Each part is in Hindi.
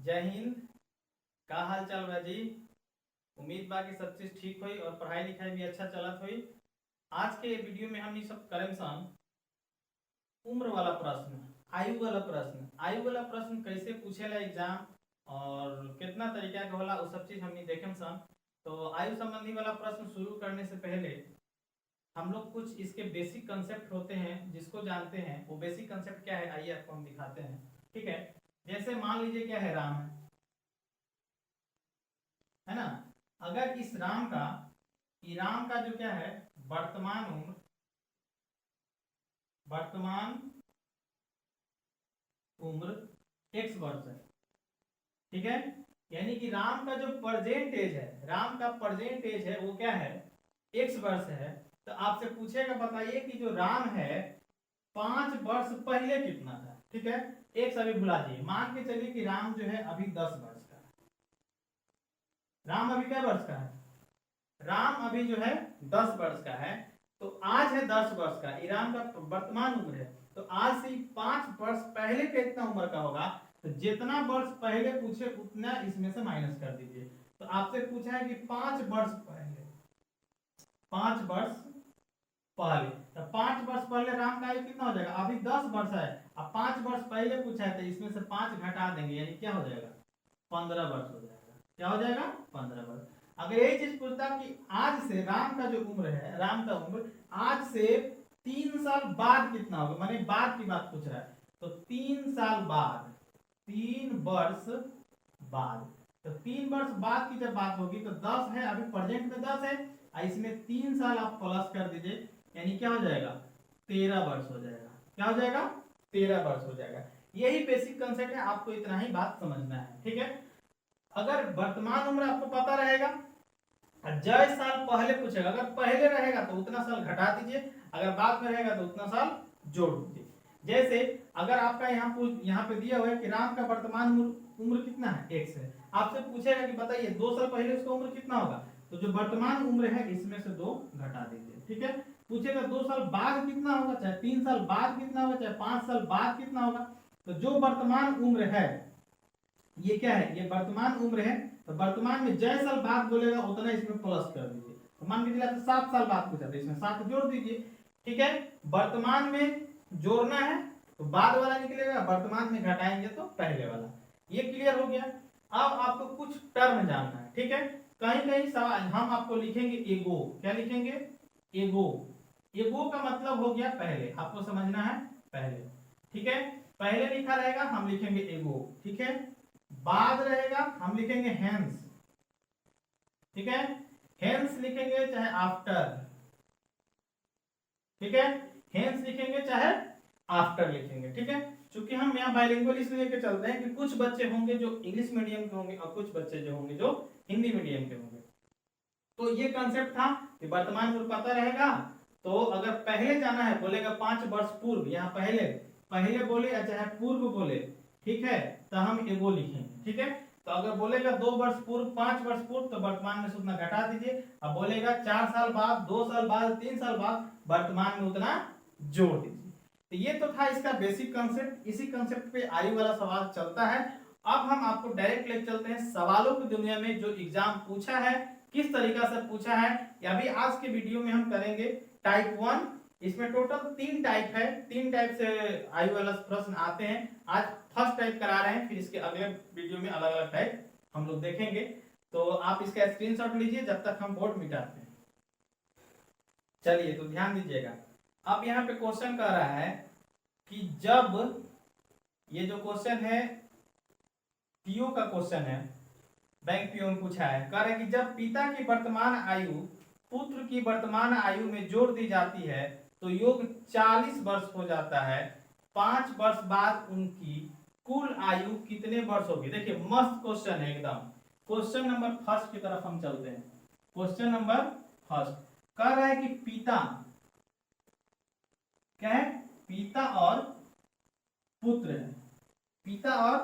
जय हिंद। का हाल चाल बा जी। उम्मीद बा कि सब चीज ठीक होई और पढ़ाई लिखाई भी अच्छा चलत होई। आज के वीडियो में हम सब करें सन उम्र वाला प्रश्न, आयु वाला प्रश्न। आयु वाला प्रश्न कैसे पूछेला एग्जाम और कितना तरीका के होला वो सब चीज हमनी देखें सन। तो आयु संबंधी वाला प्रश्न शुरू करने से पहले हम लोग कुछ इसके बेसिक कंसेप्ट होते हैं जिसको जानते हैं। वो बेसिक कंसेप्ट क्या है आइए आपको हम दिखाते हैं। ठीक है, जैसे मान लीजिए क्या है, राम है ना। अगर इस राम का जो क्या है वर्तमान उम्र x वर्ष है। ठीक है, यानी कि राम का जो प्रेजेंट एज है, राम का प्रेजेंट एज है वो क्या है, x वर्ष है। तो आपसे पूछेगा बताइए कि जो राम है 5 वर्ष पहले कितना था। ठीक है, x अभी भुला दिए, मान के चलिए कि राम जो है अभी 10 वर्ष का है। राम अभी क्या वर्ष का है, राम अभी जो है 10 वर्ष का है। तो आज है 10 वर्ष का, ईरान का वर्तमान उम्र है। तो आज से 5 वर्ष पहले कितना उम्र का होगा, तो जितना वर्ष पहले पूछे उतना इसमें से माइनस कर दीजिए। तो आपसे पूछा है कि 5 वर्ष पहले, 5 वर्ष पहले, तो 5 वर्ष पहले राम का आयु कितना हो जाएगा, अभी 10 वर्ष है। अब 5 वर्ष पहले पूछा है तो इसमें से 5 घटा देंगे, यानी क्या हो जाएगा 15 वर्ष हो जाएगा। क्या हो जाएगा 15 वर्ष। अगर यही चीज पूछता कि आज से राम का जो उम्र है, राम का उम्र आज से 3 साल बाद कितना होगा, माने बाद की बात पूछ रहा है। तो 3 साल बाद, 3 वर्ष बाद, तो 3 वर्ष बाद की जब बात होगी तो 10 है, अभी प्रेजेंट में 10 है, इसमें 3 साल आप प्लस कर दीजिए, यानी क्या हो जाएगा 13 वर्ष हो जाएगा। क्या हो जाएगा 13 वर्ष हो जाएगा। यही बेसिक कंसेप्ट है, आपको इतना ही बात समझना है। ठीक है, अगर वर्तमान उम्र आपको पता रहेगा, जय साल पहले पूछेगा, अगर पहले रहेगा तो उतना साल घटा दीजिए, अगर बाद में रहेगा तो उतना साल जोड़ दीजिए। जैसे अगर आपका यहाँ पे दिया हुआ है कि राम का वर्तमान उम्र कितना है, x है। आपसे पूछेगा कि बताइए 2 साल पहले उसका उम्र कितना होगा, तो जो वर्तमान उम्र है इसमें से 2 घटा दीजिए। ठीक है, पूछेगा 2 साल बाद कितना होगा, चाहे 3 साल बाद कितना होगा, चाहे 5 साल बाद कितना होगा, तो जो वर्तमान उम्र है ये क्या है, ये वर्तमान उम्र है। तो वर्तमान में जय साल बाद बोलेगा उतना इसमें प्लस कर दीजिए। तो मान के चलिए 7 साल बाद पूछा तो इसमें 7 जोड़ दीजिए। ठीक है, वर्तमान में जोड़ना है तो बाद वाला निकलेगा, वर्तमान में घटाएंगे तो पहले वाला। ये क्लियर हो गया। अब आपको कुछ टर्म जानना है। ठीक है, कहीं कहीं सवाल हम आपको लिखेंगे एगो, क्या लिखेंगे एगो। एगो का मतलब हो गया पहले, आपको समझना है पहले। ठीक है, पहले लिखा रहेगा हम लिखेंगे एगो। ठीक है, बाद रहेगा हम लिखेंगे हेंस। ठीक है, हेंस लिखेंगे चाहे आफ्टर। ठीक है, हेंस लिखेंगे चाहे आफ्टर लिखेंगे। ठीक है, क्योंकि हम यहाँ बाइलिंगुअल इसलिए लेके चलते हैं कि कुछ बच्चे होंगे जो इंग्लिश मीडियम के होंगे और कुछ बच्चे जो होंगे जो हिंदी मीडियम के होंगे। तो ये कंसेप्ट था कि वर्तमान उम्र पता रहेगा, तो अगर पहले जाना है बोलेगा 5 वर्ष पूर्व, यहाँ पहले पहले बोले या चाहे पूर्व बोले, ठीक है, तो हम एगो लिखेंगे। ठीक है, तो अगर बोलेगा 2 वर्ष पूर्व, 5 वर्ष पूर्व, तो वर्तमान में से उतना घटा दीजिए। अब बोलेगा 4 साल बाद, 2 साल बाद, 3 साल बाद, वर्तमान में उतना जोड़ दीजिए। तो ये तो था इसका बेसिक कंसेप्ट। इसी कंसेप्ट पे आयु वाला सवाल चलता है। अब हम आपको डायरेक्ट ले चलते हैं सवालों की दुनिया में, जो एग्जाम पूछा है किस तरीका से पूछा है। या भी आज के वीडियो में हम करेंगे टाइप 1। इसमें टोटल 3 टाइप है, 3 टाइप से आयु वाला प्रश्न आते हैं। आज फर्स्ट टाइप करा रहे हैं, फिर इसके अगले वीडियो में अलग अलग टाइप हम लोग देखेंगे। तो आप इसका स्क्रीनशॉट लीजिए जब तक हम बोर्ड मिटाते हैं। चलिए तो ध्यान दीजिएगा। अब यहाँ पे क्वेश्चन कह रहा है कि जब, ये जो क्वेश्चन है पीओ का क्वेश्चन है, बैंक पीओ में पूछा है, कह रहे हैं कि जब पिता की वर्तमान आयु पुत्र की वर्तमान आयु में जोड़ दी जाती है तो योग 40 वर्ष हो जाता है। 5 वर्ष बाद उनकी कुल आयु कितने वर्ष होगी। देखिए मस्त क्वेश्चन है एकदम। क्वेश्चन नंबर फर्स्ट की तरफ हम चलते हैं। क्वेश्चन नंबर फर्स्ट कह रहा है कि पिता क्या है, पिता और पुत्र है, पिता और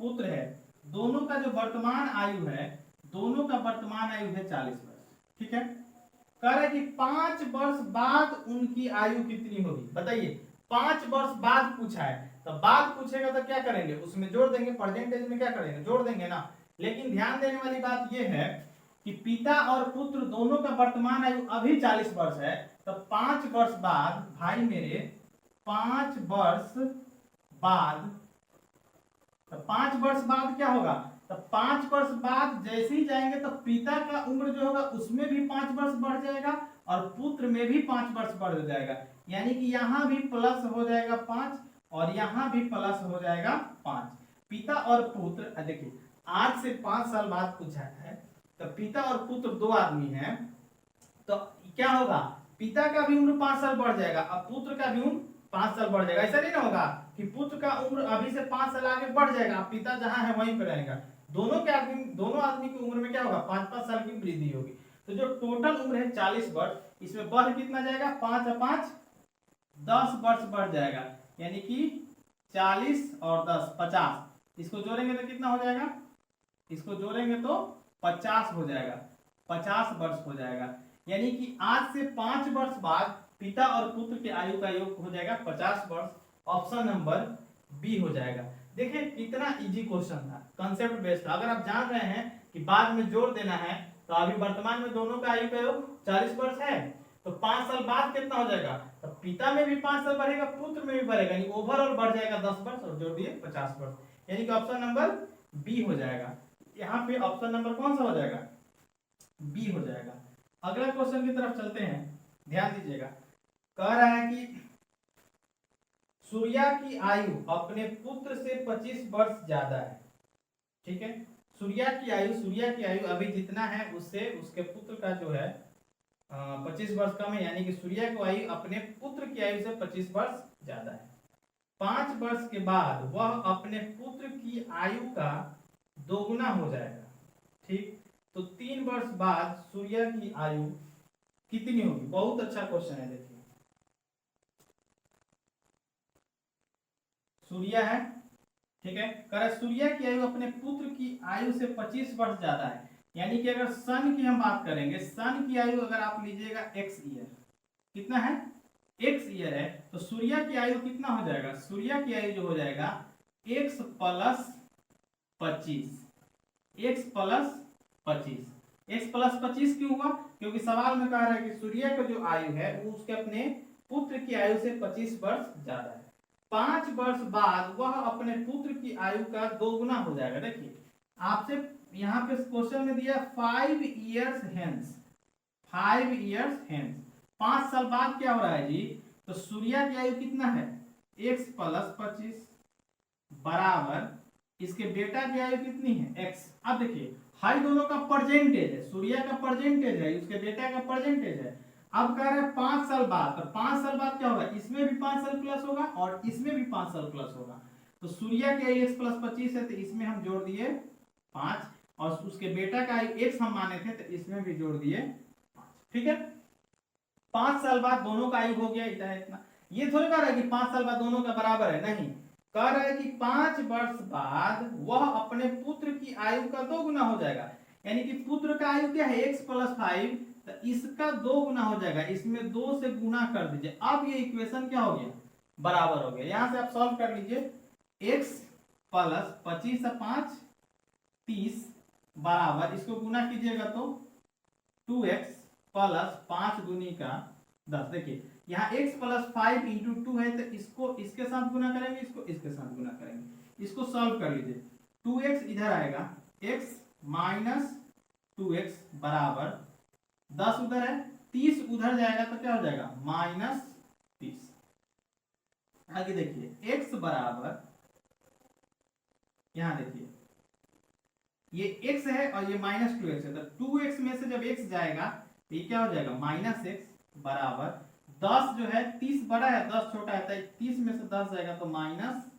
पुत्र है, दोनों का जो वर्तमान आयु है, दोनों का वर्तमान आयु है 40 वर्ष। ठीक है, कह रहे कि 5 वर्ष बाद उनकी आयु कितनी होगी। बताइए 5 वर्ष बाद पूछा है, तो तो बाद पूछेगा तो क्या करेंगे, उसमें जोड़ देंगे, परसेंटेज में क्या करेंगे, जोड़ देंगे ना। लेकिन ध्यान देने वाली बात यह है कि पिता और पुत्र दोनों का वर्तमान आयु अभी 40 वर्ष है, तो 5 वर्ष बाद भाई मेरे 5 वर्ष बाद, तो 5 वर्ष बाद क्या होगा, तो 5 वर्ष बाद जैसे ही जाएंगे तो पिता का उम्र जो होगा उसमें भी 5 वर्ष बढ़ जाएगा और पुत्र में भी 5 वर्ष बढ़ जाएगा, यानी कि यहां भी प्लस हो जाएगा 5 और यहां भी प्लस हो जाएगा 5। पिता और पुत्र, देखिए आज से 5 साल बाद पूछा है, तो पिता और पुत्र 2 आदमी हैं, तो क्या होगा, पिता का भी उम्र 5 साल बढ़ जाएगा और पुत्र का भी उम्र 5 साल बढ़ जाएगा। ऐसा नहीं ना होगा कि पुत्र का उम्र अभी से 5 साल आगे बढ़ जाएगा, पिता जहां है वहीं पर रहेगा। दोनों आदमी की उम्र में क्या होगा, 5-5 साल की वृद्धि होगी। तो जो टोटल उम्र है 40 वर्ष, इसमें बढ़ कितना जाएगा, 5 और 5 10 वर्ष बढ़ जाएगा, यानी कि 40 और 10 50, इसको जोड़ेंगे तो कितना हो जाएगा, इसको जोड़ेंगे तो 50 हो जाएगा, 50 वर्ष हो जाएगा। यानी कि आज से 5 वर्ष बाद पिता और पुत्र के आयु का योग हो जाएगा 50 वर्ष। ऑप्शन नंबर बी हो जाएगा। देखिए कितना इजी क्वेश्चन था, कंसेप्ट बेस्ड था। अगर आप जान रहे हैं कि बाद में जोड़ देना है, तो अभी वर्तमान में दोनों का आयु का योग 40 वर्ष है, तो 5 साल बाद कितना हो जाएगा, तो पिता में भी 5 साल बढ़ेगा, पुत्र में भी बढ़ेगा, यानी ओवरऑल बढ़ जाएगा 10 वर्ष और जोड़ दिए 50 वर्ष, यानी कि ऑप्शन नंबर बी हो जाएगा। यहाँ पे ऑप्शन नंबर कौन सा हो जाएगा, बी हो जाएगा। अगला क्वेश्चन की तरफ चलते हैं, ध्यान दीजिएगा। कह रहा है कि सूर्या की आयु अपने पुत्र से 25 वर्ष ज्यादा है, ठीक है। सूर्या की आयु अभी जितना है उससे उसके पुत्र का जो है 25 वर्ष कम है, यानी कि सूर्या की आयु अपने पुत्र की आयु से 25 वर्ष ज्यादा है। 5 वर्ष के बाद वह अपने पुत्र की आयु का दोगुना हो जाएगा, ठीक। तो 3 वर्ष बाद सूर्या की आयु कितनी होगी, बहुत अच्छा क्वेश्चन है। देखिए सूर्या है, ठीक है, कह सूर्या की आयु अपने पुत्र की आयु से 25 वर्ष ज्यादा है, यानी कि अगर सन की हम बात करेंगे, सन की आयु अगर आप लीजिएगा x ईयर, कितना है x ईयर है, तो सूर्या की आयु कितना हो जाएगा, सूर्या की आयु जो हो जाएगा x plus 25, x plus 25। x plus 25 क्यों हुआ, क्योंकि सवाल में कह रहा है कि सूर्य का जो आयु है वो उसके अपने पुत्र की आयु से 25 वर्ष ज्यादा है। 5 वर्ष बाद वह अपने पुत्र की आयु का दोगुना हो जाएगा। देखिए आपसे यहाँ पे क्वेश्चन में दिया 5 इयर्स हेंस, 5 इयर्स हेंस, 5 साल बाद क्या हो रहा है जी, तो सूर्य की आयु कितना है x प्लस 25 बराबर इसके बेटा की आयु कितनी है x। अब देखिए हाई दोनों का परसेंटेज है, सूर्य का परसेंटेज है, उसके बेटा का परसेंटेज है। अब कह रहे हैं 5 साल बाद, तो 5 साल बाद क्या होगा, इसमें भी 5 साल प्लस होगा और इसमें भी 5 साल प्लस होगा। तो सूर्य की आयु x प्लस 25 है, तो इसमें हम जोड़ दिए 5 और उसके बेटा का आयु x हम माने थे, तो इसमें भी जोड़ दिए 5, ठीक है। 5 साल बाद दोनों का आयु हो गया इतना। ये थोड़ी कह रहा है कि 5 साल बाद दोनों का बराबर है, नहीं, कह रहा है कि 5 वर्ष बाद वह अपने पुत्र की आयु का 2 गुना हो जाएगा, यानी कि पुत्र का आयु क्या है x प्लस 5, तो इसका 2 गुना हो जाएगा, इसमें 2 से गुना कर दीजिए। अब ये इक्वेशन क्या हो गया, बराबर हो गया। यहां से आप सॉल्व कर लीजिए, x प्लस 25 से 5 30 बराबर, इसको गुना कीजिएगा तो 2x प्लस 5 गुनी का 10। देखिए यहाँ x प्लस 5 इंटू 2 है, तो इसको इसके साथ गुना करेंगे, इसको इसके साथ गुना करेंगे, इसको सॉल्व कर लीजिए। 2x इधर आएगा, x माइनस 2x बराबर 10 उधर है, 30 उधर जाएगा तो क्या हो जाएगा माइनस 30। आगे देखिए x बराबर, यहाँ देखिए ये x है और ये माइनस 2x है, तो 2x में से जब x जाएगा तो ये क्या हो जाएगा माइनस x बराबर 10 जो है 30 बड़ा है 10 छोटा है, तो 30 में से 10 जाएगा तो माइनस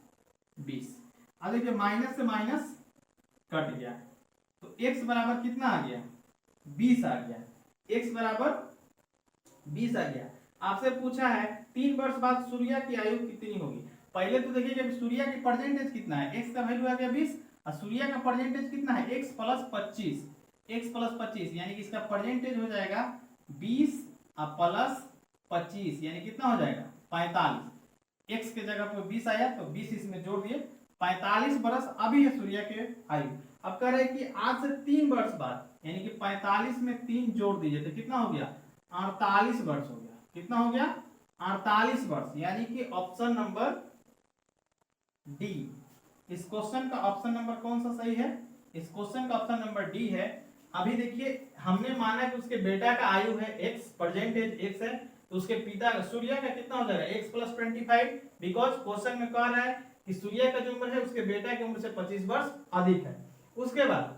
20। अब देखिए माइनस से माइनस कट गया, तो x बराबर कितना आ गया 20 आ गया, x बराबर 20 आ गया। आपसे पूछा है 3 वर्ष बाद सूर्य की आयु कितनी होगी। पहले तो देखिए कि सूर्य की परसेंटेज कितना है, x का वैल्यू आ गया 20 और सूर्य का परसेंटेज कितना है x प्लस 25, x प्लस 25 यानी कि इसका परसेंटेज हो जाएगा 20 प्लस 25 यानी कितना हो जाएगा 45। x के जगह पर 20 आया तो 20 इसमें जोड़ दिए, 45 वर्ष अभी है सूर्य के आयु। अब कह रहे हैं कि आज से 3 वर्ष बाद, यानी कि 45 में 3 जोड़ दीजिए तो कितना हो गया, 48 वर्ष हो गया। कितना हो गया, 48 वर्ष, यानी कि ऑप्शन नंबर डी। इस क्वेश्चन का ऑप्शन नंबर कौन सा सही है, इस क्वेश्चन का ऑप्शन नंबर डी है। अभी देखिए हमने माना कि उसके बेटा का आयु है x, प्रेजेंट एज x है, तो उसके पिता का सूर्य का कितना हो जाएगा x + 25, बिकॉज क्वेश्चन में कह रहा है कि सूर्य का जो उम्र है उसके बेटा की उम्र से 25 वर्ष अधिक है। उसके बाद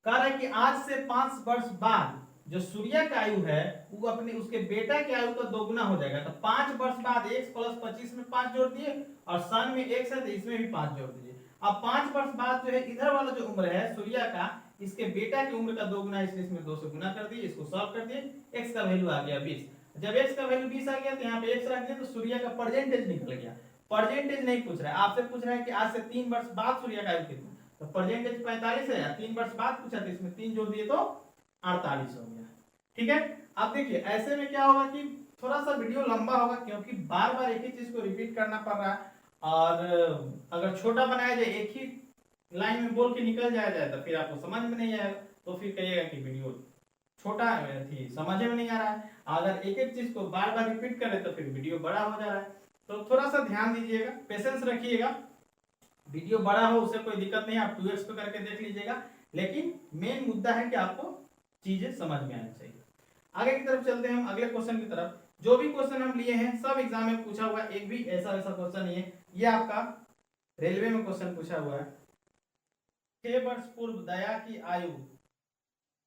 कह रहा है कि आज से 5 वर्ष बाद जो सूर्य का आयु है वो अपने उसके बेटा के आयु का दोगुना हो जाएगा। तो 5 वर्ष बाद x + 25 में 5 जोड़ दिए और सन में x है तो इसमें भी 5 जोड़ दीजिए। अब 5 वर्ष बाद जो है इधर वाला जो उम्र है सूर्य का, इसके बेटा की उम्र का दोगुना, इसलिए इसमें 2 से गुना कर दिए, इसको सॉल्व कर दिए, x का वैल्यू आ गया 20। जब x का वैल्यू 20 आ गया तो यहाँ पे x रख दिया तो सूर्य का परसेंटेज निकल गया। परसेंटेज नहीं पूछ रहा है आपसे, पूछ रहा है कि आज से 3 वर्ष बाद सूर्य का आयु कितना, तो परसेंटेज 45 है, 3 वर्ष बाद पूछा तो इसमें 3 जोड़ दिए तो 48 हो गया। ठीक है, अब देखिए ऐसे में क्या होगा कि थोड़ा सा वीडियो लंबा होगा क्योंकि बार बार एक ही चीज को रिपीट करना पड़ रहा है, और अगर छोटा बनाया जाए एक ही लाइन में बोल के निकल जाए तो फिर आपको समझ में नहीं आएगा, तो फिर कहिएगा कि वीडियो छोटा थी, समझ में नहीं आ रहा है। अगर एक एक चीज को बार बार रिपीट करें तो फिर वीडियो बड़ा हो जा रहा है, तो थोड़ा सा ध्यान दीजिएगा, पेशेंस रखिएगा। वीडियो बड़ा हो उससे कोई दिक्कत नहीं, आप 2x पे करके देख लीजिएगा, लेकिन मेन मुद्दा है कि आपको चीजें समझ में आनी चाहिए। आगे की तरफ चलते हैं हम अगले क्वेश्चन की तरफ। जो भी क्वेश्चन हम लिए हैं सब एग्जाम में पूछा हुआ है, एक भी ऐसा वैसा क्वेश्चन नहीं है। ये आपका रेलवे में क्वेश्चन पूछा हुआ है। 6 वर्ष पूर्व दया की आयु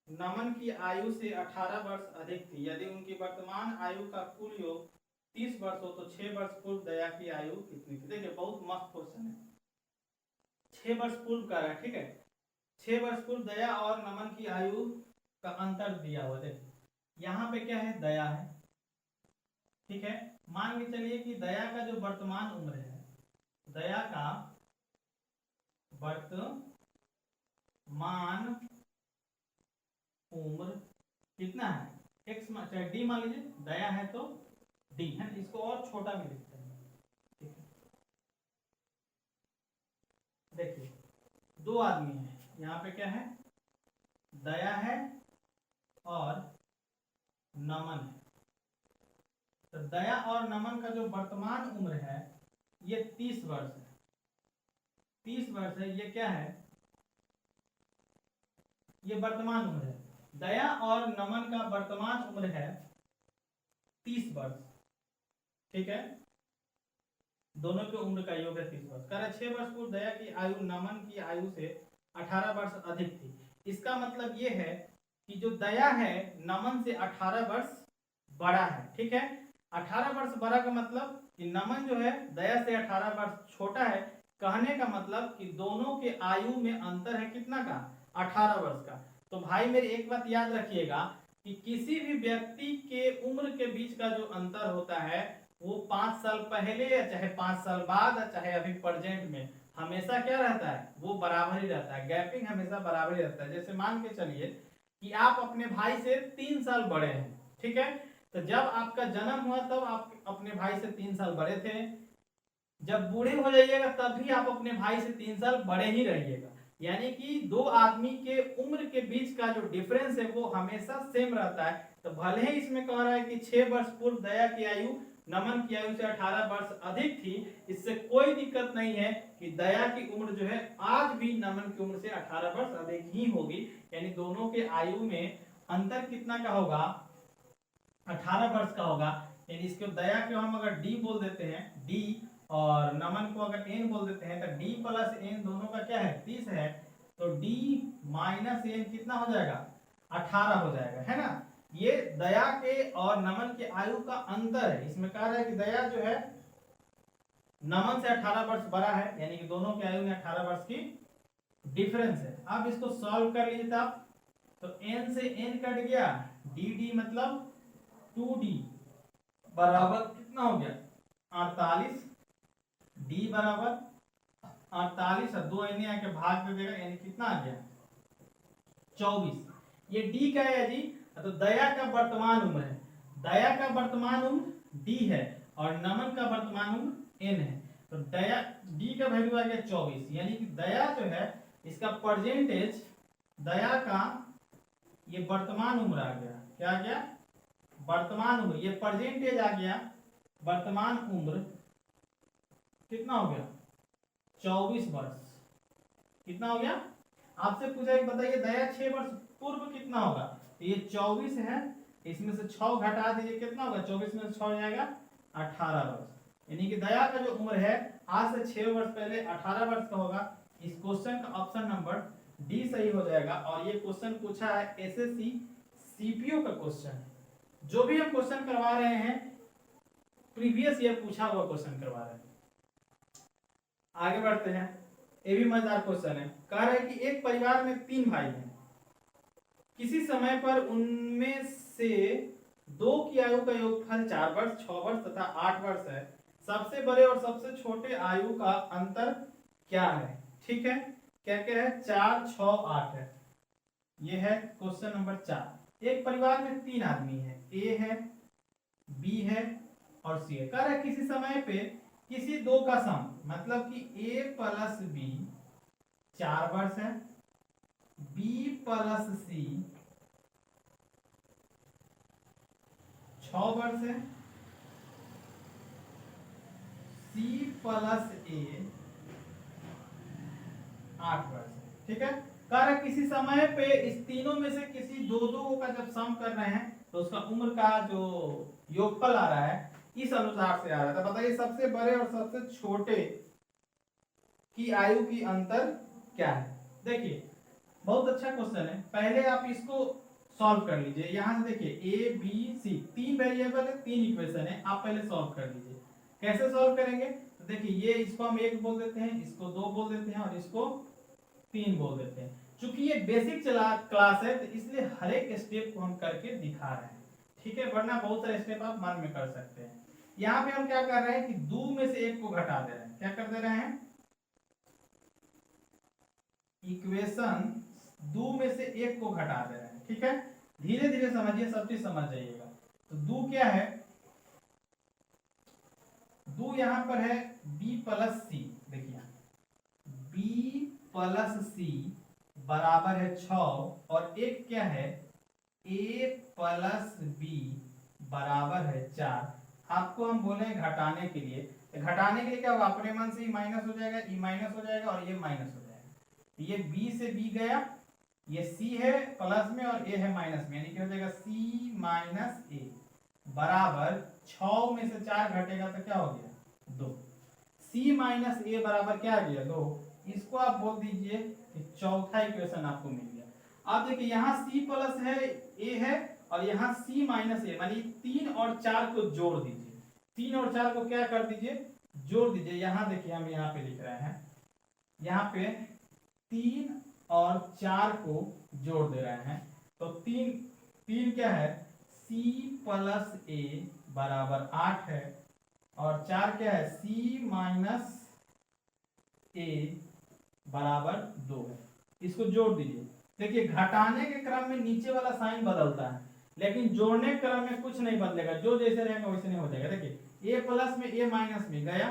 नमन की आयु से 18 वर्ष अधिक थी। यदि उनकी वर्तमान आयु का कुल योग 30 वर्ष हो तो 6 वर्ष पूर्व दया की आयु कितनी थी। देखिए बहुत मस्त क्वेश्चन है। 6 वर्ष पूर्व का है, ठीक है, 6 वर्ष पूर्व दया और नमन की आयु का अंतर दिया हुआ है। यहाँ पे क्या है, दया है, ठीक है। मान के चलिए कि दया का जो वर्तमान उम्र है, दया का वर्तमान उम्र कितना है, x चाहे d मान लीजिए, दया है तो d है, इसको और छोटा भी लिखते हैं, ठीक है। देखिए 2 आदमी है, यहाँ पे क्या है, दया है और नमन है। तो दया और नमन का जो वर्तमान उम्र है ये 30 वर्ष है, 30 वर्ष है। ये क्या है, ये वर्तमान उम्र है। दया और नमन का वर्तमान उम्र है 30 वर्ष, ठीक है, दोनों की उम्र का योग है 30 वर्ष। कह रहा 6 वर्ष पूर्व दया की आयु नमन की आयु से 18 वर्ष अधिक थी। इसका मतलब ये है कि जो दया है नमन से 18 वर्ष बड़ा है, ठीक है। 18 वर्ष बड़ा का मतलब कि नमन जो है दया से 18 वर्ष छोटा है। कहने का मतलब कि दोनों के आयु में अंतर है कितना का, 18 वर्ष का। तो भाई मेरी एक बात याद रखिएगा कि किसी भी व्यक्ति के उम्र के बीच का जो अंतर होता है वो 5 साल पहले या चाहे 5 साल बाद या चाहे अभी प्रेजेंट में हमेशा क्या रहता है, वो बराबर ही रहता है, गैपिंग हमेशा बराबर ही रहता है। जैसे मान के चलिए कि आप अपने भाई से 3 साल बड़े हैं, ठीक है, तो जब आपका जन्म हुआ तब आप अपने भाई से 3 साल बड़े थे, जब बूढ़े हो जाइएगा तब भी आप अपने भाई से 3 साल बड़े ही रहिएगा। यानी कि 2 आदमी के उम्र के बीच का जो डिफरेंस है वो हमेशा सेम रहता है। तो भले ही इसमें कह रहा है कि 6 वर्ष पूर्व दया की आयु नमन की आयु से 18 वर्ष अधिक थी, इससे कोई दिक्कत नहीं है कि दया की उम्र जो है आज भी नमन की उम्र से 18 वर्ष अधिक ही होगी। यानी दोनों के आयु में अंतर कितना का होगा, 18 वर्ष का होगा। यानी इसको दया को हम अगर d बोल देते हैं, d, और नमन को अगर n बोल देते हैं तो d + n दोनों का क्या है, 30 है, तो d - n कितना हो जाएगा, 18 हो जाएगा, है ना। ये दया के और नमन के आयु का अंतर है। इसमें कह रहा है कि दया जो है नमन से 18 वर्ष बड़ा है, यानी कि दोनों के आयु में 18 वर्ष की डिफरेंस है। अब इसको सॉल्व कर लीजिए आप, तो n से n कट गया, dd मतलब 2d बराबर कितना हो गया, 48, d बराबर 48 और 2 n आके भाग दे देगा, यानी कितना आ गया, 24। ये d का है जी, तो दया का वर्तमान उम्र है, दया का वर्तमान उम्र d है और नमन का वर्तमान उम्र n है। तो दया डी का वैल्यू आ गया 24, यानी कि दया जो है इसका परसेंटेज, दया का ये वर्तमान उम्र आ गया, क्या आ गया, वर्तमान उम्र, ये परसेंटेज आ गया, वर्तमान उम्र कितना हो गया, 24 वर्ष। कितना हो गया, आपसे पूछा एक बताइए दया 6 वर्ष पूर्व कितना होगा, तो ये 24 है, इसमें से 6 घटा दीजिए, कितना होगा, 24 में से 6 हो जाएगा 18 वर्ष। यानी कि दया का जो उम्र है आज से 6 वर्ष पहले 18 वर्ष का होगा। इस क्वेश्चन का ऑप्शन नंबर डी सही हो जाएगा। और ये क्वेश्चन पूछा है एसएससी सीपीओ का क्वेश्चन है। जो भी हम क्वेश्चन करवा रहे हैं प्रीवियस ईयर पूछा हुआ क्वेश्चन करवा रहे हैं। आगे बढ़ते हैं, ये भी मजेदार क्वेश्चन है। कह रहा है कि एक परिवार में 3 भाई हैं, किसी समय पर उनमें से 2 की आयु का योगफल 4 वर्ष, 6 वर्ष तथा 8 वर्ष है। सबसे बड़े और सबसे छोटे आयु का अंतर क्या है। ठीक है, क्या क्या है, 4, 6, 8 है। ये है क्वेश्चन नंबर 4। एक परिवार में 3 आदमी है, ए है, बी है और सी है। कह रहा है किसी समय पे किसी 2 का सम, मतलब कि ए प्लस बी 4 वर्ष है, बी प्लस सी 6 वर्ष है, सी प्लस ए 8 वर्ष है। ठीक है, कह रहा किसी समय पे इस तीनों में से किसी 2 का जब सम कर रहे हैं तो उसका उम्र का जो योगफल आ रहा है इस अनुसार से आ रहा था। बताइए सबसे बड़े और सबसे छोटे की आयु की अंतर क्या है। देखिए बहुत अच्छा क्वेश्चन है, पहले आप इसको सॉल्व कर लीजिए। यहां से देखिए ए बी सी 3 वेरिएबल है, 3 इक्वेशन है, आप पहले सॉल्व कर लीजिए। कैसे सॉल्व करेंगे, तो देखिए ये इसको हम 1 बोल देते हैं, इसको 2 बोल देते हैं और इसको 3 बोल देते हैं। चूंकि ये बेसिक क्लास है तो इसलिए हर एक स्टेप को हम करके दिखा रहे हैं। ठीक है, वरना बहुत सारे स्टेप आप मन में कर सकते हैं। यहाँ पे हम क्या कर रहे हैं कि 2 में से 1 को घटा दे रहे हैं। क्या कर दे रहे हैं, इक्वेशन 2 में से 1 को घटा दे रहे हैं। ठीक है, धीरे धीरे समझिए, सब चीज समझ जाइएगा। तो 2 क्या है, 2 यहां पर है b प्लस सी। देखिए b प्लस सी बराबर है 6 और 1 क्या है, a प्लस बी बराबर है 4। आपको हम बोले घटाने के लिए, तो घटाने के लिए क्या होगा, अपने मन से ही माइनस हो जाएगा, ई माइनस हो जाएगा और ये माइनस हो जाएगा। ये b से b गया, ये c है प्लस में और a है माइनस में, यानी कि हो जाएगा c माइनस a बराबर 6 में से 4 घटेगा तो क्या हो गया, 2। c माइनस a बराबर क्या आ गया, 2। इसको आप बोल दीजिए कि चौथा इक्वेशन आपको मिल गया। आप देखिए यहाँ c प्लस है, a है और यहाँ c माइनस a, मानी 3 और 4 को जोड़ दीजिए। 3 और 4 को क्या कर दीजिए, जोड़ दीजिए। यहाँ देखिए हम यहाँ पे लिख रहे हैं, यहाँ पे 3 और 4 को जोड़ दे रहे हैं। तो 3 क्या है, c प्लस a बराबर 8 है और 4 क्या है, c माइनस a बराबर 2 है। इसको जोड़ दीजिए। देखिए घटाने के क्रम में नीचे वाला साइन बदलता है, लेकिन जोड़ने के क्रम में कुछ नहीं बदलेगा, जो जैसे रहेगा वैसे नहीं हो जाएगा। देखिए a प्लस में a माइनस में गया,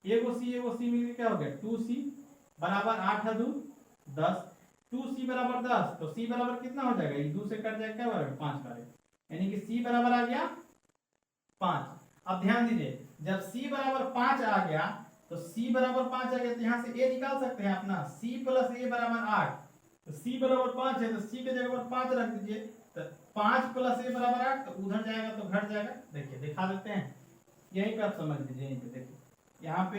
a को c मिल क्या हो गया, 2c बराबर 8 है 2 10, 2c बराबर 10, तो c बराबर कितना हो जाएगा, ये 2 से कट जाएगा, क्या बराबर 5 बराबर, यानी कि c बराबर आ गया 5। अब ध्यान दीजिए, जब c बराबर 5 आ गया तो c बराबर 5 आ गया तो यहाँ से a निकाल सकते हैं अपना, c प्लस a बराबर 8, तो c बराबर 5 है तो c के जगह पर 5 रख दीजिए, तो 5 प्लस a बराबर 8, तो उधर जाएगा तो घट जाएगा। देखिए दिखा देते हैं, यहीं पे आप समझ लीजिए। यहीं पे देखिए यहाँ पे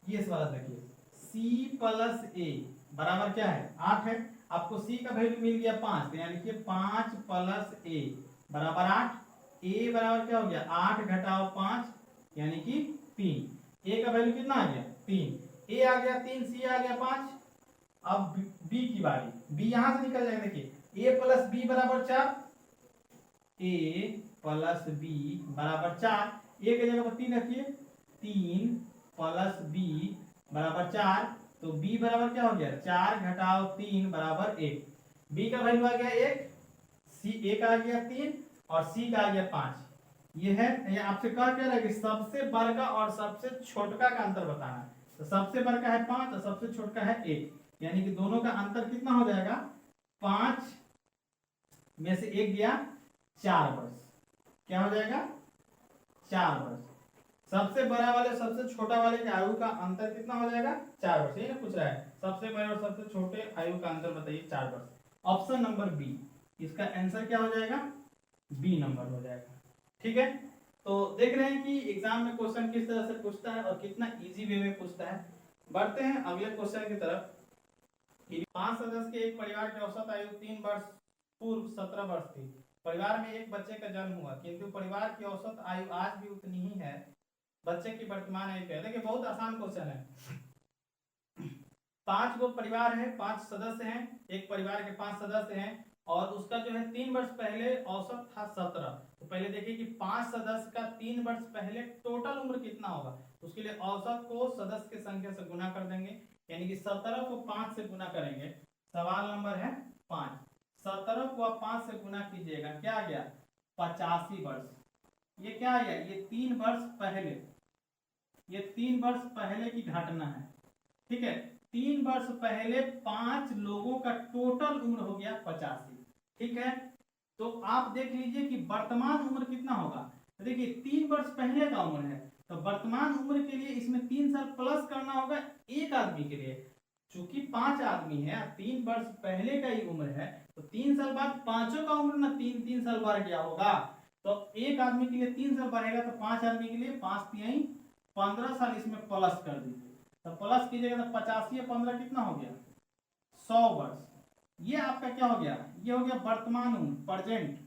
ये वाला देखिए, c प्लस a बराबर क्या है, 8 है। आपको c का वैल्यू मिल गया 5, तो यानी कि 5 प्लस a बराबर 8। a बराबर क्या हो गया, 8 घटाओ 5 यानी कि 3। a का वैल्यू कितना आ गया, 3। a आ गया 3, c आ गया 5। अब b की बारी, b यहां से निकल जाएगा। देखिए a प्लस b बराबर 4, a प्लस b बराबर 4, a के जगह पर 3 रखिए, 3 प्लस b बराबर 4, तो b बराबर क्या हो गया, 4 घटाओ 3 बराबर 1। b का वैल्यू आ गया 1, c a का आ गया 3 और c का आ गया 5, ये है, ये आपसे कहा क्या रहा कि सबसे बड़का और सबसे छोटका का अंतर बताना है। तो सबसे बड़का है 5 और सबसे छोटका है 1, यानी कि दोनों का अंतर कितना हो जाएगा, 5 में से 1 गया 4 वर्ष, क्या हो जाएगा 4 वर्ष। सबसे बड़ा वाले सबसे छोटा वाले के आयु का अंतर कितना हो जाएगा 4 वर्ष, ये ना पूछ रहा है, सबसे बड़े और सबसे छोटे आयु का अंतर बताइए 4 वर्ष। ऑप्शन नंबर बी, इसका आंसर क्या हो जाएगा, बी नंबर हो जाएगा। ठीक है, तो देख रहे हैं कि एग्जाम में क्वेश्चन किस तरह से पूछता है और कितना इजी वे में पूछता है। बढ़ते हैं अगले क्वेश्चन की तरफ। 5 सदस्य के एक परिवार की औसत आयु 3 वर्ष पूर्व 17 वर्ष थी। परिवार में एक बच्चे का जन्म हुआ, किंतु परिवार की औसत आयु आज भी उतनी ही है। बच्चे की वर्तमान आयु क्या है? देखिए बहुत आसान क्वेश्चन है। 5 गो परिवार है, 5 सदस्य हैं, एक परिवार के 5 सदस्य हैं और उसका जो है 3 वर्ष पहले औसत था 17। तो पहले देखिए कि 5 सदस्य का 3 वर्ष पहले टोटल उम्र कितना होगा, उसके लिए औसत को सदस्य की संख्या से गुना कर देंगे, यानी कि 17 को 5 से गुना करेंगे। सवाल नंबर है 5, 17 को आप 5 से गुना कीजिएगा, क्या आ गया 85 वर्ष। ये क्या आ गया, ये 3 वर्ष पहले, ये 3 वर्ष पहले की घटना है। ठीक है, 3 वर्ष पहले 5 लोगों का टोटल उम्र हो गया 85। ठीक है, तो आप देख लीजिए कि वर्तमान उम्र कितना होगा। तो देखिए 3 वर्ष पहले का उम्र है, तो वर्तमान उम्र के लिए इसमें 3 साल प्लस करना होगा एक आदमी के लिए। चूंकि 5 आदमी है, 3 वर्ष पहले का ही उम्र है, तो 3 साल बाद पांचों का उम्र ना 3 साल बढ़ गया होगा। तो एक आदमी के लिए 3 साल बढ़ेगा, तो 5 आदमी के लिए 5 तिहाई 15 साल इसमें प्लस कर दीजिए। तो प्लस कीजिएगा तो 85 और 15 कितना हो गया 100 वर्ष। ये आपका क्या हो गया, ये हो गया वर्तमान उम्र, प्रेजेंट।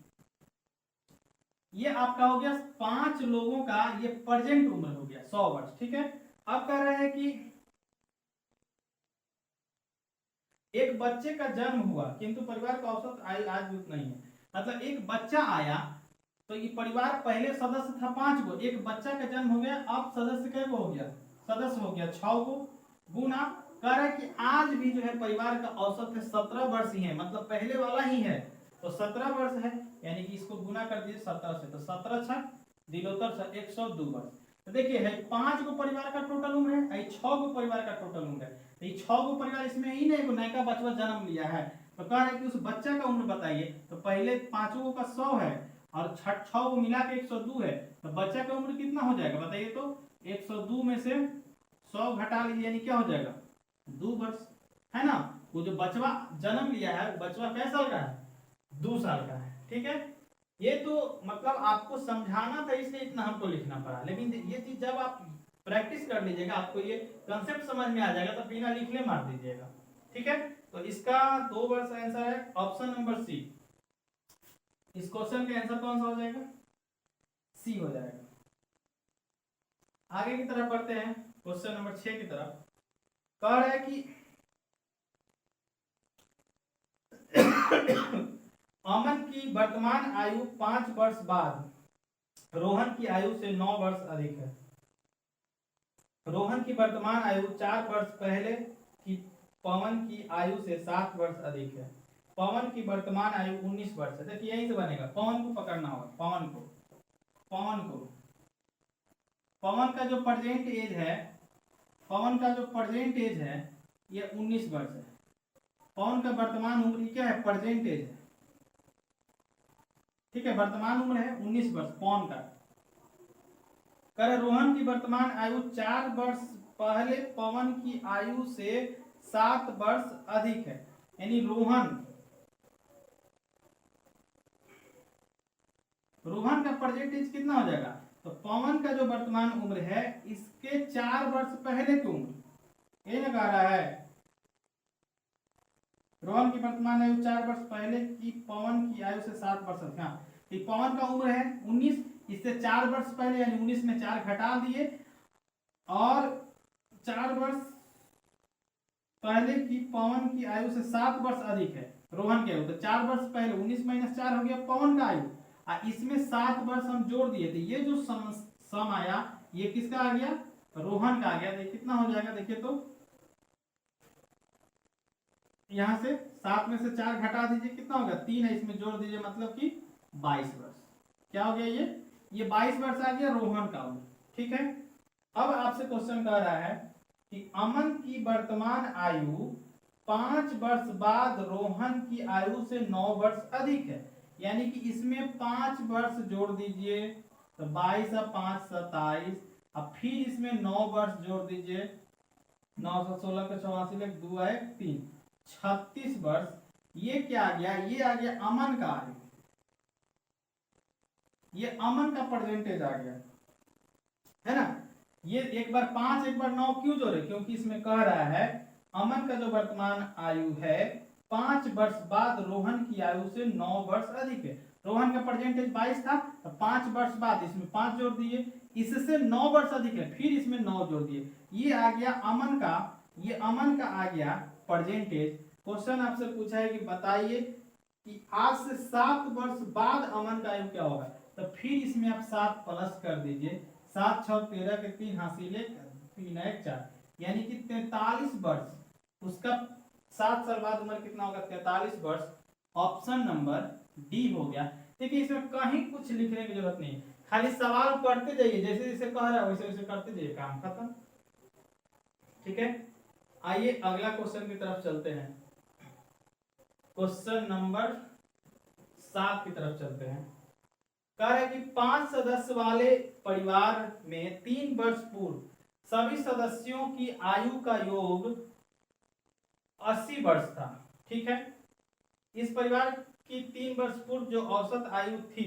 ये आपका हो गया 5 लोगों का ये प्रेजेंट उम्र हो गया 100 वर्ष। ठीक है, अब कह रहे हैं कि एक बच्चे का जन्म हुआ किंतु परिवार का औसत आयु आज भी उतना ही है। मतलब एक बच्चा आया, तो ये परिवार पहले सदस्य था 5 गो, एक बच्चा का जन्म हो गया, अब सदस्य कै गो हो गया, सदस्य हो गया 6 गो। गुना कह रहा है कि आज भी जो है परिवार का औसत है 17 वर्ष ही है, मतलब पहले वाला ही है, तो 17 वर्ष है, यानी कि इसको गुना कर दीजिए 17 से, तो 17 छक दिलोतर 102 वर्ष। तो देखिए है 5 गो परिवार का टोटल उम्र है, 6 गो परिवार का टोटल उम्र है, तो ये 6 गो परिवार इसमें ही नहीं नया बचवा जन्म लिया है। तो कह रहे हैं कि उस बच्चा का उम्र बताइए, तो पहले 5 गो का 100 है और 6 को मिला के 102 है, तो बच्चा का उम्र कितना हो जाएगा बताइए। तो 102 में से 100 घटा लीजिए, यानी क्या हो जाएगा 2 वर्ष, है ना। वो जो बचवा जन्म लिया है, बचवा कै साल का है, 2 साल का है। ठीक है, ये तो मतलब आपको समझाना था इसलिए इतना हमको लिखना पड़ा, लेकिन ये चीज जब आप प्रैक्टिस कर लीजिएगा आपको ये कंसेप्ट समझ में आ जाएगा, तो बिना लिखले मार दीजिएगा। ठीक है, तो इसका 2 वर्ष आंसर है ऑप्शन नंबर सी। इस क्वेश्चन का आंसर कौन सा हो जाएगा, सी हो जाएगा। आगे की तरफ बढ़ते हैं क्वेश्चन नंबर 6 की तरफ। कह रहा है कि अमन की वर्तमान आयु 5 वर्ष बाद रोहन की आयु से 9 वर्ष अधिक है। रोहन की वर्तमान आयु 4 वर्ष पहले की पवन की आयु से 7 वर्ष अधिक है। पवन की वर्तमान आयु 19 वर्ष है। देखिए यहीं से बनेगा, पवन को पकड़ना होगा, पवन का जो प्रेजेंट एज है, पवन का जो प्रेजेंट एज है ये 19 वर्ष है। पवन का वर्तमान उम्र क्या है, प्रेजेंट एज है। ठीक है, वर्तमान उम्र है 19 वर्ष पवन का। कर रोहन की वर्तमान आयु 4 वर्ष पहले पवन की आयु से 7 वर्ष अधिक है, यानी रोहन का प्रेजेंट एज कितना हो जाएगा, तो पवन का जो वर्तमान उम्र है इसके 4 वर्ष पहले की उम्र, ये लगा रहा है रोहन की वर्तमान आयु 4 वर्ष पहले की पवन की आयु से 7 वर्ष अधिक। हाँ, पवन का उम्र है 19, इससे 4 वर्ष पहले यानी 19 में 4 घटा दिए, और 4 वर्ष पहले की पवन की आयु से 7 वर्ष अधिक है रोहन की आयु, तो 4 वर्ष पहले 19 - 4 हो गया पवन का आयु, और इसमें 7 वर्ष हम जोड़ दिए थे, ये जो सम आया ये किसका आ गया, रोहन का आ गया। देखिए कितना हो जाएगा, देखिए तो यहां से 7 में से 4 घटा दीजिए, कितना होगा 3 है, इसमें जोड़ दीजिए, मतलब कि 22 वर्ष। क्या हो गया ये ये 22 वर्ष आ गया रोहन का उम्र, ठीक है। अब आपसे क्वेश्चन कह रहा है कि अमन की वर्तमान आयु 5 वर्ष बाद रोहन की आयु से 9 वर्ष अधिक है, यानी कि इसमें 5 वर्ष जोड़ दीजिए, तो 22 और 5 27, अब फिर इसमें 9 वर्ष जोड़ दीजिए, 9 से 16 के 84 लेख 2 आए 3, 36 वर्ष। ये क्या आ गया, ये आ गया अमन का आयु, ये अमन का परसेंटेज आ गया, है ना। ये एक बार 5 एक बार 9 क्यों जोड़े, क्योंकि इसमें कह रहा है अमन का जो वर्तमान आयु है 5 वर्ष बाद रोहन की आयु से 9 वर्ष अधिक है। रोहन का परसेंटेज 22 था, तो 5 वर्ष बाद इसमें 5 जोड़ दिए, इससे 9 वर्ष अधिक है, फिर इसमें 9 जोड़ दिए, ये आ गया अमन का, ये अमन का आ गया परसेंटेज। क्वेश्चन आपसे पूछा है कि बताइए कि आज से 7 वर्ष बाद अमन का आयु क्या होगा, तो फिर इसमें आप 7 प्लस कर दीजिए, 7 6 13 के 3 हासिल 3 1 4, यानी कि 43 वर्ष। उसका 7 साल बाद उम्र कितना होगा, 43 वर्ष। ऑप्शन नंबर डी हो गया। देखिए इसमें कहीं कुछ लिखने की जरूरत नहीं, खाली सवाल पढ़ते जाइए, जैसे जैसे कह रहा है वैसे वैसे करते जाइए, काम खत्म, ठीक है। आइए अगला क्वेश्चन की तरफ चलते हैं, क्वेश्चन नंबर 7 की तरफ चलते हैं। कह रहा है कि 5 सदस्य वाले परिवार में 3 वर्ष पूर्व सभी सदस्यों की आयु का योग 80 वर्ष था, ठीक है। इस परिवार की 3 वर्ष पूर्व जो औसत आयु थी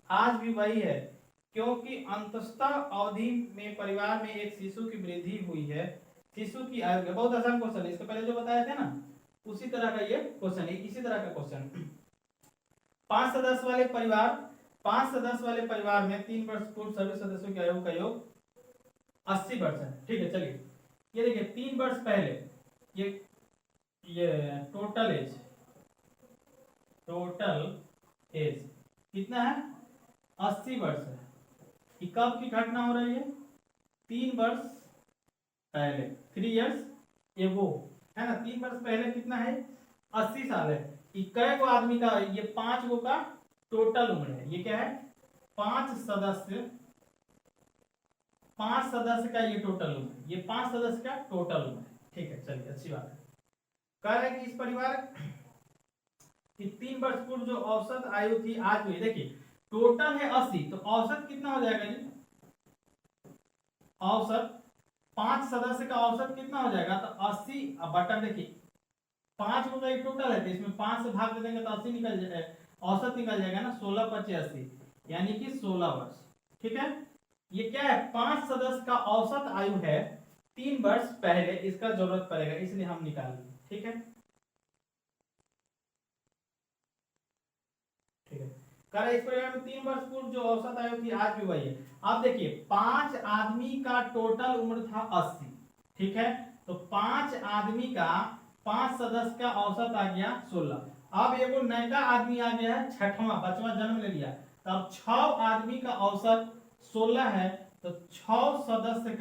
आज भी वही है, क्योंकि अंततः अवधि में परिवार में एक शिशु की वृद्धि हुई है। शिशु की आयु, बहुत आसान क्वेश्चन है, इसके पहले जो बताया था ना उसी तरह का ये क्वेश्चन है, इसी तरह का क्वेश्चन। 5 सदस्य वाले परिवार, 5 सदस्य वाले परिवार में 3 वर्ष पूर्व सभी सदस्यों की आयु का योग 80 वर्ष है, ठीक है। चलिए ये देखिए 3 वर्ष पहले ये टोटल एज कितना है, 80 वर्ष है। ये कब की घटना हो रही है, 3 वर्ष पहले, 3 इयर्स एगो, है ना। 3 वर्ष पहले कितना है, 80 साल है। कै गो आदमी का, ये 5 गो का टोटल उम्र है, ये क्या है 5 सदस्य, 5 सदस्य का ये टोटल उम्र, ये 5 सदस्य का टोटल उम्र है, ठीक है। चलिए अच्छी बात है। कह रहे हैं कि इस परिवार की 3 वर्ष पूर्व जो औसत आयु थी आज हुई, देखिए टोटल है 80, तो औसत कितना हो जाएगा जी, औसत 5 सदस्य का औसत कितना हो जाएगा, तो 80 बटन, देखिए 5 को एक टोटल है, तो इसमें 5 से भाग दे देंगे तो 80 निकल जाए, औसत निकल जाएगा ना, 16 25 80, यानी कि 16 वर्ष, ठीक है। ये क्या है, 5 सदस्य का औसत आयु है 3 वर्ष पहले, इसका जरूरत पड़ेगा इसलिए हम निकाल लेंगे, ठीक है। ठीक है, कह रहे इस परिवार में 3 वर्ष पूर्व जो औसत आयु थी आज भी वही है। अब देखिए 5 आदमी का टोटल उम्र था 80, ठीक है। तो 5 आदमी का 5 सदस्य का औसत आ गया 16। अब एगो नया आदमी आ गया है, छठवां बचवा जन्म ले लिया, तब 6 आदमी का औसत 16 है, तो 6 सदस्य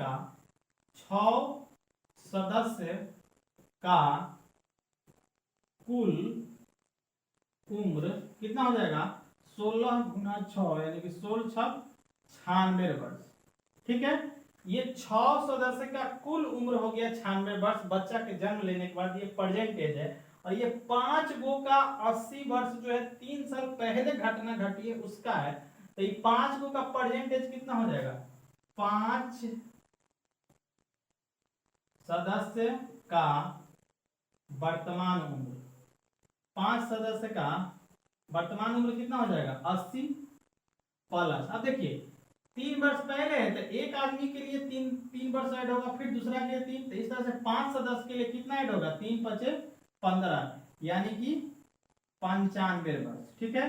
का कुल उम्र कितना हो जाएगा, 16 गुना 6 यानी कि 16 6 96 वर्ष, ठीक है। ये 6 सदस्य का कुल उम्र हो गया 96 वर्ष बच्चा के जन्म लेने के बाद, ये प्रेजेंट एज है। और ये 5 गो का 80 वर्ष जो है 3 साल पहले घटना घटी है उसका है, तो ये 5 गो का प्रेजेंट एज कितना हो जाएगा, 5 सदस्य का वर्तमान उम्र, 5 सदस्य का वर्तमान उम्र कितना हो जाएगा 80 प्लस, अब देखिए 3 वर्ष पहले है तो एक आदमी के लिए 3 वर्ष ऐड होगा, फिर दूसरा के लिए 3, तो इस तरह से 5 सदस्य के लिए कितना ऐड होगा, 3 5 15, यानी कि 95 वर्ष, ठीक है।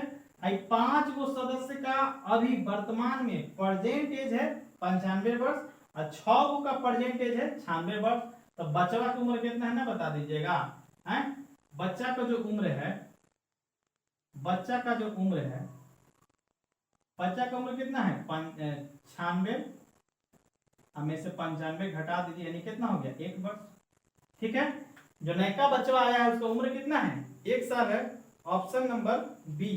5 गो सदस्य का अभी वर्तमान में प्रेजेंट एज है 95 वर्ष, और 6 गो का प्रेजेंट एज है 96 वर्ष। तो बचवा की उम्र कितना है ना बता दीजिएगा, हैं बच्चा का जो उम्र है, बच्चा का उम्र कितना है 96, हमें से 95 घटा दीजिए, यानी कितना हो गया 1 वर्ष, ठीक है। जो नया बच्चा आया है उसका उम्र कितना है 1 साल है। Option number B,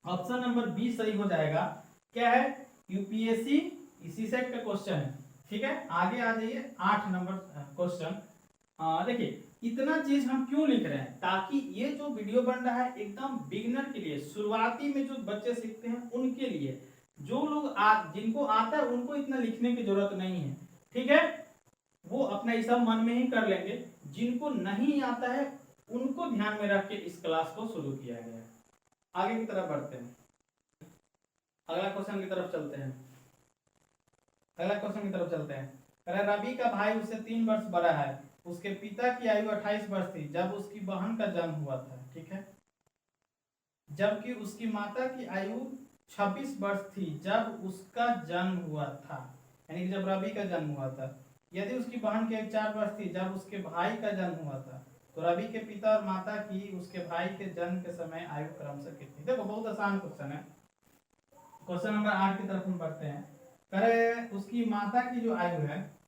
option number B सही हो जाएगा। क्या है, यूपीएससी इसी सेट का क्वेश्चन है। ठीक है, आगे आ जाइए 8 नंबर क्वेश्चन। देखिए इतना चीज हम क्यों लिख रहे हैं, ताकि ये जो वीडियो बन रहा है एकदम बिगिनर के लिए, शुरुआती में जो बच्चे सीखते हैं उनके लिए, जो लोग जिनको आता है उनको इतना लिखने की जरूरत नहीं है। ठीक है, वो अपना ये सब मन में ही कर लेंगे, जिनको नहीं आता है उनको ध्यान में रख के इस क्लास को शुरू किया गया है। आगे की तरफ बढ़ते हैं, अगला क्वेश्चन की तरफ चलते हैं। अगला क्वेश्चन की तरफ चलते हैं। रवि का भाई उससे 3 वर्ष बड़ा है, उसके पिता की आयु 28 वर्ष थी जब उसकी बहन का जन्म हुआ था। ठीक है, जबकि उसकी माता की आयु 26 वर्ष थी जब उसका जन्म हुआ था, यानी कि जब रवि का जन्म हुआ था। यदि उसकी बहन की आयु 4 वर्ष थी जब उसके भाई का जन्म हुआ था, तो रवि के पिता और माता की उसके भाई के जन्म के समय आयु क्रमशः कितनी। देखो बहुत आसान क्वेश्चन है। क्वेश्चन नंबर 8 की तरफ हम बढ़ते हैं। करे उसकी माता की जो आयु है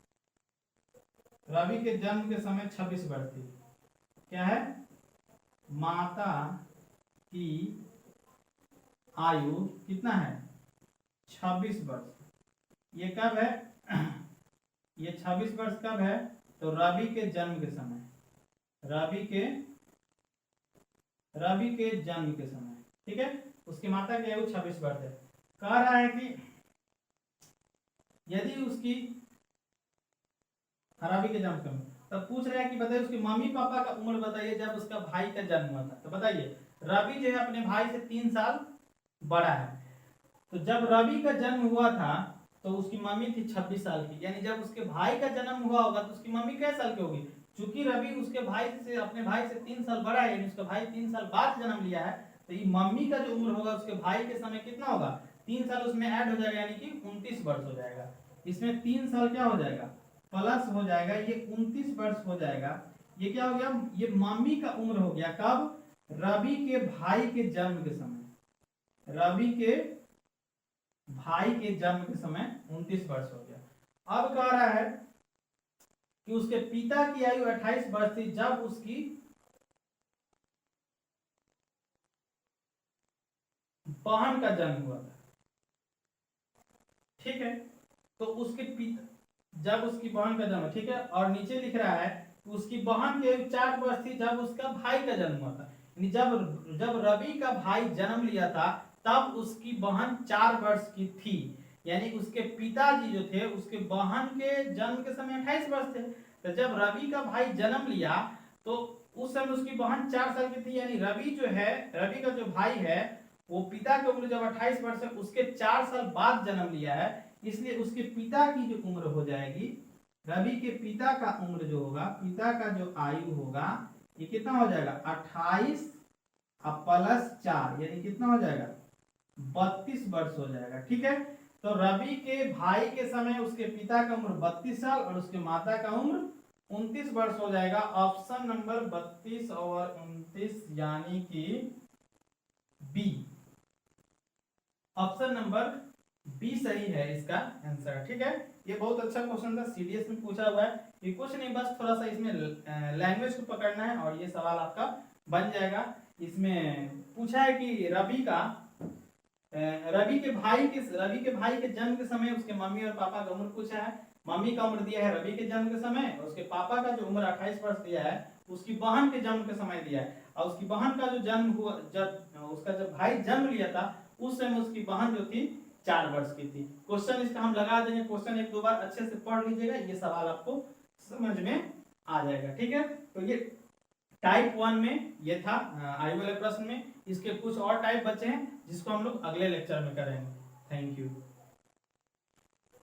रवि के जन्म के समय 26 वर्ष थी। क्या है, माता की आयु कितना है, 26 वर्ष। ये कब है, ये 26 वर्ष कब है, तो रवि के जन्म के समय, रवि के जन्म के समय। ठीक है, उसकी माता की आयु 26 वर्ष है। कह रहा है कि यदि उसकी रवि के जन्म समय, तब पूछ रहा है कि बताइए उसके मम्मी पापा का उम्र बताइए जब उसका भाई का जन्म हुआ था। तो बताइए रवि जो है अपने भाई से 3 साल बड़ा है, तो जब रवि का जन्म हुआ था तो उसकी मम्मी थी 26 साल की, यानी जब उसके भाई का जन्म हुआ होगा तो उसकी मम्मी कितने साल की होगी। चूंकि रवि उसके भाई से, अपने भाई से 3 साल बड़ा है, यानी उसका भाई 3 साल बाद जन्म लिया है, तो ये मम्मी का जो उम्र होगा उसके भाई के समय कितना होगा, 3 साल उसमें ऐड हो जाएगा, यानी कि 29 वर्ष हो जाएगा। इसमें 3 साल क्या हो जाएगा, प्लस हो जाएगा, ये 29 वर्ष हो जाएगा। ये क्या हो गया, ये मम्मी का उम्र हो गया कब, रवि के भाई के जन्म के समय, रवि के भाई के जन्म के समय 29 वर्ष हो गया। अब कह रहा है कि उसके पिता की आयु 28 वर्ष थी जब उसकी बहन का जन्म हुआ था। ठीक है, तो उसके पिता, जब उसकी बहन का जन्म, ठीक है, और नीचे लिख रहा है उसकी बहन की आयु 4 वर्ष थी जब उसका भाई का जन्म हुआ था। यानी जब रवि का भाई जन्म लिया था तब उसकी बहन 4 वर्ष की थी, यानी उसके पिताजी जो थे उसके बहन के जन्म के समय 28 वर्ष थे। तो जब रवि का भाई जन्म लिया तो उस समय उसकी बहन 4 साल की थी, यानी रवि जो है, रवि का जो भाई है वो पिता की उम्र जब 28 वर्ष है उसके 4 साल बाद जन्म लिया है, इसलिए उसके पिता की जो उम्र हो जाएगी, रवि के पिता का उम्र जो होगा, पिता का जो आयु होगा, ये कितना हो जाएगा 28 प्लस 4, यानी कितना हो जाएगा 32 वर्ष हो जाएगा। ठीक है, तो रवि के भाई के समय उसके पिता का उम्र 32 साल और उसके माता का उम्र 29 वर्ष हो जाएगा। ऑप्शन नंबर 32 और 29 यानी कि बी, ऑप्शन नंबर बी सही है इसका आंसर। ठीक है, ये बहुत अच्छा क्वेश्चन था, सीडीएस में पूछा हुआ है। ये कुछ नहीं, बस थोड़ा सा इसमें लैंग्वेज को पकड़ना है और ये सवाल आपका बन जाएगा। इसमें पूछा है कि रवि के भाई के जन्म के समय उसके मम्मी और पापा का उम्र पूछा है। मम्मी का उम्र दिया है रवि के जन्म के समय, और उसके पापा का जो उम्र 28 वर्ष दिया है उसकी बहन के जन्म के समय दिया है, और उसकी बहन का जो जन्म हुआ, जब भाई जन्म लिया था उस समय उसकी बहन जो थी 4 वर्ष की थी। क्वेश्चन इसका हम लगा देंगे, क्वेश्चन 1-2 बार अच्छे से पढ़ लीजिएगा, ये सवाल आपको समझ में आ जाएगा। ठीक है, तो ये टाइप 1 में ये था आयु वाले प्रश्न में। इसके कुछ और टाइप बचे हैं जिसको हम लोग अगले लेक्चर में करेंगे। Thank you.